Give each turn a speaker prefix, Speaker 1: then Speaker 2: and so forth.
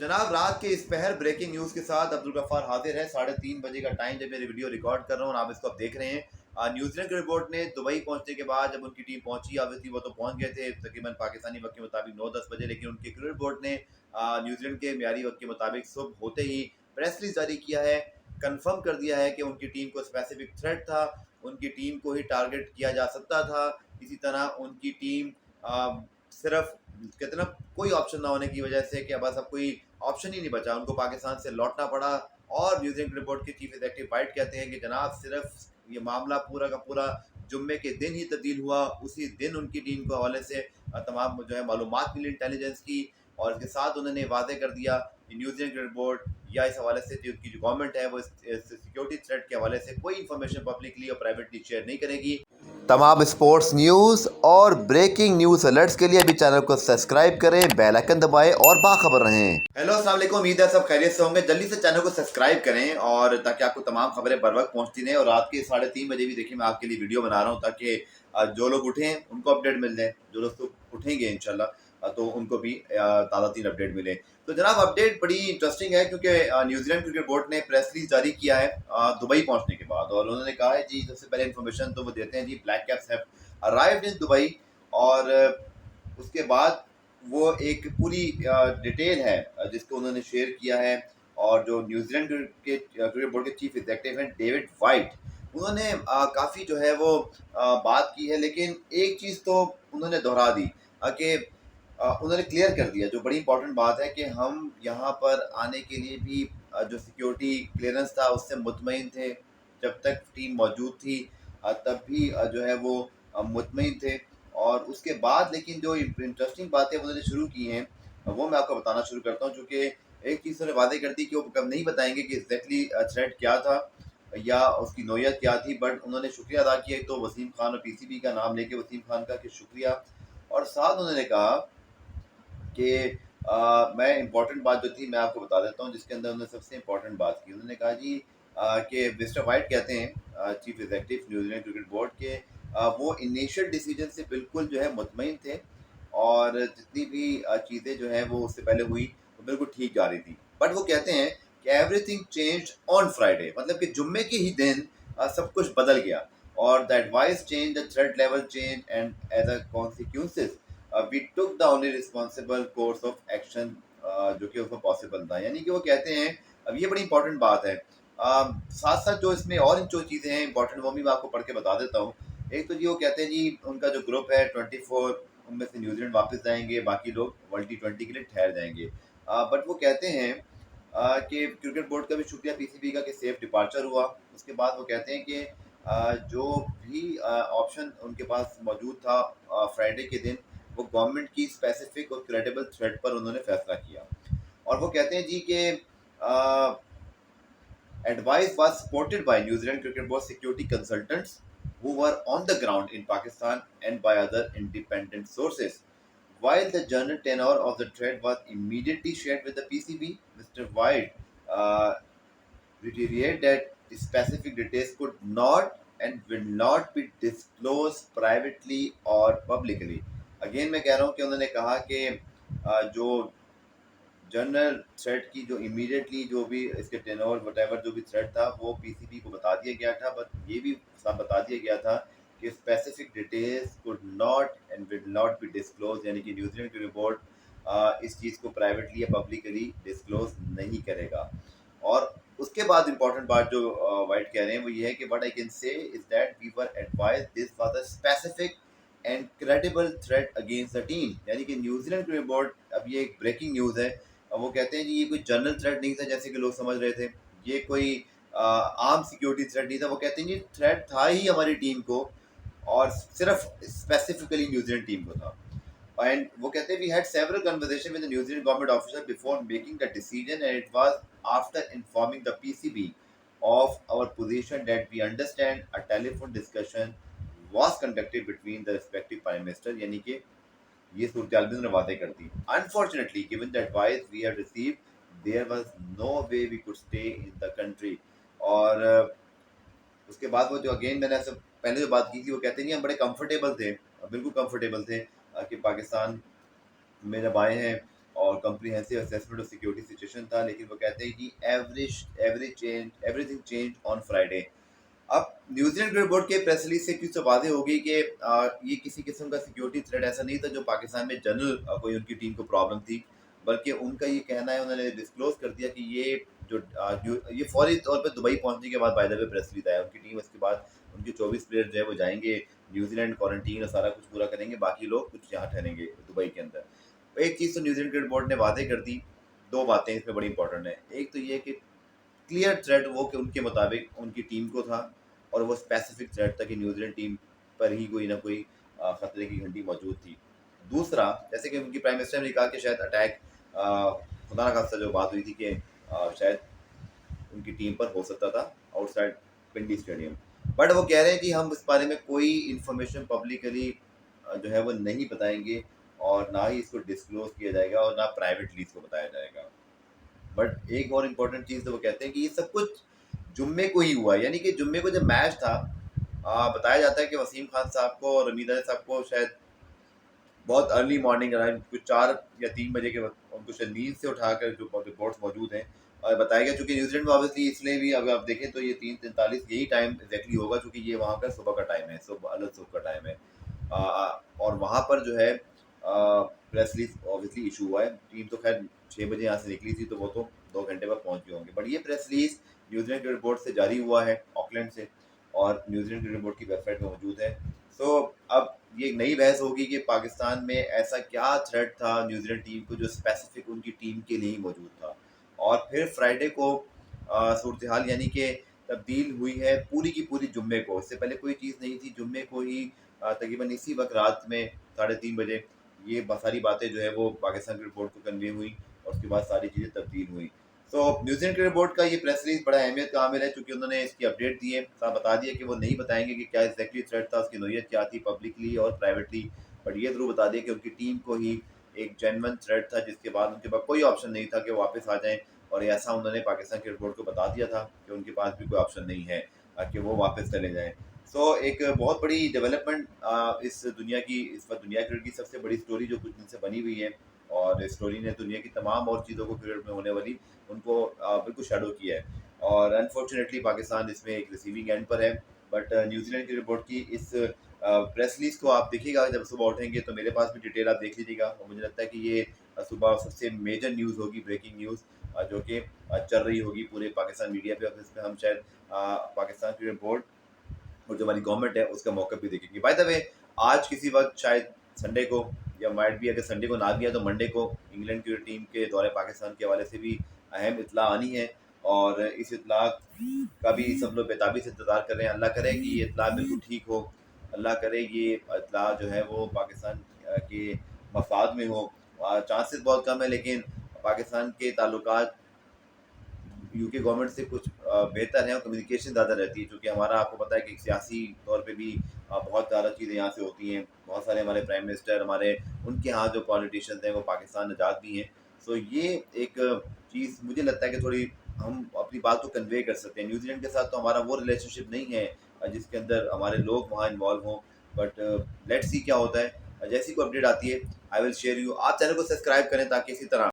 Speaker 1: जनाब रात के इस पहर ब्रेकिंग न्यूज़ के साथ अब्दुल गफ्फार हाजिर है। 3:30 बजे का टाइम जब मेरी वीडियो रिकॉर्ड कर रहा हूँ और आप इसको अब देख रहे हैं। न्यूजीलैंड की रिपोर्ट ने दुबई पहुंचने के बाद जब उनकी टीम पहुंची, ऑब्वियसली वो तो पहुंच गए थे तकरीबन पाकिस्तानी वक्त के मुताबिक 9-10 बजे, लेकिन उनकी क्रू रिपोर्ट ने न्यूजीलैंड के म्यारी वक्त के मुताबिक सुबह होते ही प्रेस रिलीज जारी किया है, कंफर्म कर दिया है कि उनकी टीम को स्पेसिफिक थ्रेट था, उनकी टीम को ही टारगेट किया जा सकता था। इसी तरह उनकी टीम सिर्फ कहते ना कोई ऑप्शन ना होने की वजह से कि बस अब कोई ऑप्शन ही नहीं बचा, उनको पाकिस्तान से लौटना पड़ा। और न्यूजीलैंड रिपोर्ट के चीफ एग्जीक्यूटिव वाइट कहते हैं कि जनाब सिर्फ ये मामला पूरा का पूरा जुम्मे के दिन ही तब्दील हुआ। उसी दिन उनकी टीम के हवाले से तमाम जो है मालूमात मिली इंटेलिजेंस की, और इसके साथ उन्होंने वादे कर दिया कि न्यूजीलैंड रिपोर्ट या इस हवाले से जो उनकी जो गवर्नमेंट है वो इस सिक्योरिटी थ्रेट के हवाले से कोई इन्फॉर्मेशन पब्लिकली और प्राइवेटली शेयर नहीं करेगी। तमाम स्पोर्ट्स न्यूज़ और ब्रेकिंग न्यूज़ अलर्ट्स के लिए अभी चैनल को सब्सक्राइब करें, बेल आइकन दबाएं और बाखबर रहें। हेलो अस्सलाम वालेकुम, उम्मीद है सब खैरियत से होंगे। जल्दी से चैनल को सब्सक्राइब करें और ताकि आपको तमाम खबरें बर वक्त पहुंचती रहें। और रात के 3:30 बजे भी देखिए मैं आपके लिए वीडियो बना रहा हूं ताकि जो लोग उठें उनको अपडेट मिल जाए, जो लोग तो उठेंगे इंशाल्लाह तो उनको भी ताज़ा तीन अपडेट मिले। तो जनाब अपडेट बड़ी इंटरेस्टिंग है क्योंकि न्यूजीलैंड क्रिकेट बोर्ड ने प्रेस रिलीज जारी किया है दुबई पहुंचने के बाद, और उन्होंने कहा है जी सबसे पहले इन्फॉर्मेशन तो वो देते हैं जी Black Caps have arrived in Dubai. और उसके बाद वो एक पूरी डिटेल है जिसको उन्होंने शेयर किया है। और जो न्यूजीलैंड के क्रिकेट बोर्ड के चीफ एग्जीक्यूटिव हैं डेविड वाइट, उन्होंने काफ़ी जो है वो बात की है, लेकिन एक चीज़ तो उन्होंने दोहरा दी कि उन्होंने क्लियर कर दिया जो बड़ी इंपॉर्टेंट बात है कि हम यहाँ पर आने के लिए भी जो सिक्योरिटी क्लियरेंस था उससे मुतमईन थे। जब तक टीम मौजूद थी तब भी जो है वो मुतमईन थे। और उसके बाद लेकिन जो इंटरेस्टिंग बातें उन्होंने शुरू की हैं वो मैं आपको बताना शुरू करता हूँ, चूँकि एक चीज़ उन्होंने वादे कर दी कि वो कब नहीं बताएंगे कि एग्जैक्टली थ्रेट क्या था या उसकी नौयत क्या थी, बट उन्होंने शुक्रिया अदा किया तो वसीम खान और पीसीबी का नाम लेके वसीम खान का कि शुक्रिया। और साथ उन्होंने कहा कि मैं इम्पोर्टेंट बात जो थी मैं आपको बता देता हूँ, जिसके अंदर उन्होंने सबसे इम्पोर्टेंट बात की। उन्होंने कहा जी कि मिस्टर वाइट कहते हैं chief executive New Zealand cricket board के वो इनिशियल डिसीजन से बिल्कुल जो है मुतमईन थे, और जितनी भी चीज़ें जो हैं वो उससे पहले हुई वो बिल्कुल ठीक जा रही थी। बट वो कहते हैं कि एवरीथिंग चेंज्ड ऑन फ्राइडे, मतलब कि जुम्मे के ही दिन सब कुछ बदल गया। और the advice change, the threat level change, and as a consequences we took the only responsible course of action जो कि उसको पॉसिबल था। यानी कि वो कहते हैं, अब ये बड़ी इंपॉर्टेंट बात है। साथ साथ जो इसमें और जो चीज़ें हैं इंपॉर्टेंट वो भी मैं आपको पढ़ के बता देता हूँ। एक तो जी वो कहते हैं जी उनका जो ग्रुप है 24 उनमें से न्यूजीलैंड वापस जाएंगे, बाकी लोग वर्ल्ड T20 के लिए ठहर जाएंगे। बट वो कहते हैं कि क्रिकेट बोर्ड का भी शुक्रिया पीसीबी का कि सेफ डिपार्चर हुआ। उसके बाद वो कहते हैं कि जो भी ऑप्शन उनके पास मौजूद था फ्राइडे के दिन, वो गवर्नमेंट की स्पेसिफिक और क्रेडिबल थ्रेट पर उन्होंने फैसला किया। और वो कहते हैं जी कि advice was supported by New Zealand Cricket Board security consultants who were on the ground in Pakistan and by other independent sources. While the general tenor of the threat was immediately shared with the PCB, Mr. White uh, reiterated that the specific details could not and will not be disclosed privately or publicly. Again मैं कह रहा हूँ कि उन्होंने कहा कि जो general threat की जो इमीडिएटली जो भी इसके टेनोर वटेवर जो भी थ्रेट था वो पीसीबी को बता दिया गया था, बट ये भी साफ बता दिया गया था कि specific details could not and will not be disclose, यानी कि न्यूजीलैंड की रिपोर्ट इस चीज़ को प्राइवेटली या पब्लिकली डिस्क्लोज नहीं करेगा। और उसके बाद इंपॉर्टेंट बात जो वाइट कह रहे हैं वो ये है कि what I can say is that we were advise this was a specific and credible threat against the team. यानी कि न्यूजीलैंड की रिपोर्ट, अब ये एक ब्रेकिंग न्यूज़ है, वो कहते हैं जी ये कोई जनरल थ्रेट नहीं था जैसे कि लोग समझ रहे थे, ये कोई आम सिक्योरिटी थ्रेट नहीं था। वो कहते हैं जी थ्रेट था ही हमारी टीम को, और सिर्फ स्पेसिफिकली न्यूजीलैंड टीम को था। एंड वो कहते हैं we had several conversation with the New Zealand government officer before making the decision, and it was after informing the PCB of our position that we understand a telephone discussion was conducted between the respective prime minister। यानी कि ये सूरत हाल भी उन्होंने वादे कर दी। Unfortunately given the advice we have received there was no way we could stay in the country. और उसके बाद वो जो अगेन मैंने ऐसे पहले जो बात की थी वो कहते हैं हम बड़े कंफर्टेबल थे, बिल्कुल कंफर्टेबल थे कि पाकिस्तान में जब आए हैं और comprehensive assessment of security situation था, लेकिन वो कहते हैं कि एवरीथिंग चेंज ऑन फ्राइडे। अब न्यूजीलैंड क्रिकेट बोर्ड के प्रेस रिलीज से कुछ तो वादे हो गई कि ये किसी किस्म का सिक्योरिटी थ्रेट ऐसा नहीं था जो पाकिस्तान में जनरल कोई उनकी टीम को प्रॉब्लम थी, बल्कि उनका ये कहना है, उन्होंने डिस्क्लोज कर दिया कि ये ये फौरी तौर पे दुबई पहुंचने के बाद by the way press release आया, उनकी टीम इसके बाद उनके 24 प्लेयर जो है वो जाएंगे न्यूजीलैंड, क्वारंटीन और सारा कुछ पूरा करेंगे, बाकी लोग कुछ यहाँ ठहरेंगे दुबई के अंदर। तो एक चीज़ तो न्यूजीलैंड क्रिकेट बोर्ड ने वादे कर दी, दो बातें इसमें बड़ी इंपॉर्टेंट है। एक तो ये कि क्लियर थ्रेट वो कि उनके मुताबिक उनकी टीम को था, और वो स्पेसिफिक थ्रेट था कि न्यूजीलैंड टीम पर ही कोई ना कोई खतरे की घंटी मौजूद थी। दूसरा, जैसे कि उनकी प्राइम मिनिस्टर ने कहा कि शायद अटैक, खुदा ना खास्ता जो बात हुई थी कि शायद उनकी टीम पर हो सकता था आउटसाइड पिंडी स्टेडियम, बट वो कह रहे हैं कि हम इस बारे में कोई इंफॉर्मेशन पब्लिकली जो है वो नहीं बताएंगे, और ना ही इसको डिस्क्लोज किया जाएगा और ना प्राइवेटली इसको बताया जाएगा। बट एक और इम्पोर्टेंट चीज़ तो वो कहते हैं कि ये सब कुछ जुम्मे को ही हुआ है, यानी कि जुम्मे को जब मैच था, बताया जाता है कि वसीम खान साहब को और रमीदा साहब को शायद बहुत अर्ली मॉर्निंग अराउंड कुछ 4 या 3 बजे के वक्त उनको शायद नींद से उठाकर, जो रिपोर्ट्स मौजूद हैं, और बताया गया चूँकि न्यूजीलैंड में ऑब्वियसली इसलिए भी अगर आप देखें तो ये 3:43 यही टाइम एग्जैक्टली होगा, क्योंकि ये वहाँ का सुबह का टाइम है, सुबह अलग सुबह का टाइम है। और वहाँ पर जो है प्रेस रिलीज ऑब्वियसली इशू हुआ है। टीम तो खैर 6 बजे यहाँ से निकली थी, तो वो तो 2 घंटे बाद पहुँच गए होंगे, बट ये press release New Zealand cricket board से जारी हुआ है, ऑकलैंड से, और न्यूजीलैंड क्रिकेट बोर्ड की वेबसाइट में मौजूद है। सो अब ये एक नई बहस होगी कि पाकिस्तान में ऐसा क्या थ्रेट था न्यूजीलैंड टीम को जो स्पेसिफिक उनकी टीम के लिए ही मौजूद था। और फिर फ्राइडे को सूरत हाल यानी कि तब्दील हुई है पूरी की पूरी जुम्मे को, इससे पहले कोई चीज़ नहीं थी, जुम्मे को ही तकरीबन इसी वक्त रात में 3:30 बजे ये सारी बातें जो है वो पाकिस्तान क्रिकेट बोर्ड को कन्वे हुई, और उसके बाद सारी चीज़ें तब्दील हुई। तो न्यूजीलैंड क्रिकेट बोर्ड का ये प्रेस रिलीज बड़ा अहमियत का हामिल है, क्योंकि उन्होंने इसकी अपडेट दी है, साफ बता दिया कि वो नहीं बताएंगे कि क्या एग्जैक्टली थ्रेट था, उसकी नोयत क्या थी पब्लिकली और प्राइवेटली, बट ये जरूर बता दिया कि उनकी टीम को ही एक जेन्युइन थ्रेट था, जिसके बाद उनके पास कोई ऑप्शन नहीं था कि वो वापस आ जाएं, और ऐसा उन्होंने पाकिस्तान क्रिकेट बोर्ड को बता दिया था कि उनके पास भी कोई ऑप्शन नहीं है कि वो वापस चले जाएं। सो एक बहुत बड़ी डेवलपमेंट इस दुनिया की, इस वक्त दुनिया क्रिकेट की सबसे बड़ी स्टोरी जो कुछ दिन से बनी हुई है, और स्टोरी ने दुनिया की तमाम और चीज़ों को क्रिकेट में होने वाली उनको बिल्कुल शेडो किया है, और अनफॉर्चुनेटली पाकिस्तान इसमें एक रिसीविंग एंड पर है। बट न्यूजीलैंड की रिपोर्ट की इस प्रेस रिलीज को आप देखिएगा जब सुबह उठेंगे, तो मेरे पास भी डिटेल आप देख लीजिएगा, और मुझे लगता है कि ये सुबह सबसे मेजर न्यूज़ होगी, ब्रेकिंग न्यूज़ जो कि चल रही होगी पूरे पाकिस्तान मीडिया पे, और इस पर हम शायद पाकिस्तान क्रिकेट बोर्ड और जो हमारी गवर्नमेंट है उसका मौका भी देखेंगे। बाय द वे, आज किसी वक्त शायद संडे को, या माइट भी अगर संडे को ना दिया तो मंडे को इंग्लैंड की टीम के दौरे पाकिस्तान के हवाले से भी अहम इतला आनी है, और इस इतला का भी सब लोग बेताबी से इंतज़ार कर रहे हैं। अल्लाह करे कि ये इतला बिल्कुल ठीक हो, अल्लाह करे ये इतला जो है वो पाकिस्तान के मफाद में हो। चांसेस बहुत कम है, लेकिन पाकिस्तान के ताल्लुकात यूके गवर्नमेंट से कुछ बेहतर है, और कम्युनिकेशन ज़्यादा रहती है, क्योंकि हमारा आपको पता है कि सियासी तौर पे भी बहुत ज़्यादा चीज़ें यहाँ से होती हैं। बहुत सारे हमारे प्राइम मिनिस्टर, हमारे उनके यहाँ जो पॉलिटिशियंस हैं वो पाकिस्तान आज़ाद भी हैं। सो ये एक चीज़ मुझे लगता है कि थोड़ी हम अपनी बात को कन्वे कर सकते हैं। न्यूजीलैंड के साथ तो हमारा वो रिलेशनशिप नहीं है जिसके अंदर हमारे लोग वहाँ इन्वॉल्व हों, बट लेट्स सी क्या होता है। जैसी कोई अपडेट आती है आई विल शेयर यू। आप चैनल को सब्सक्राइब करें ताकि इसी तरह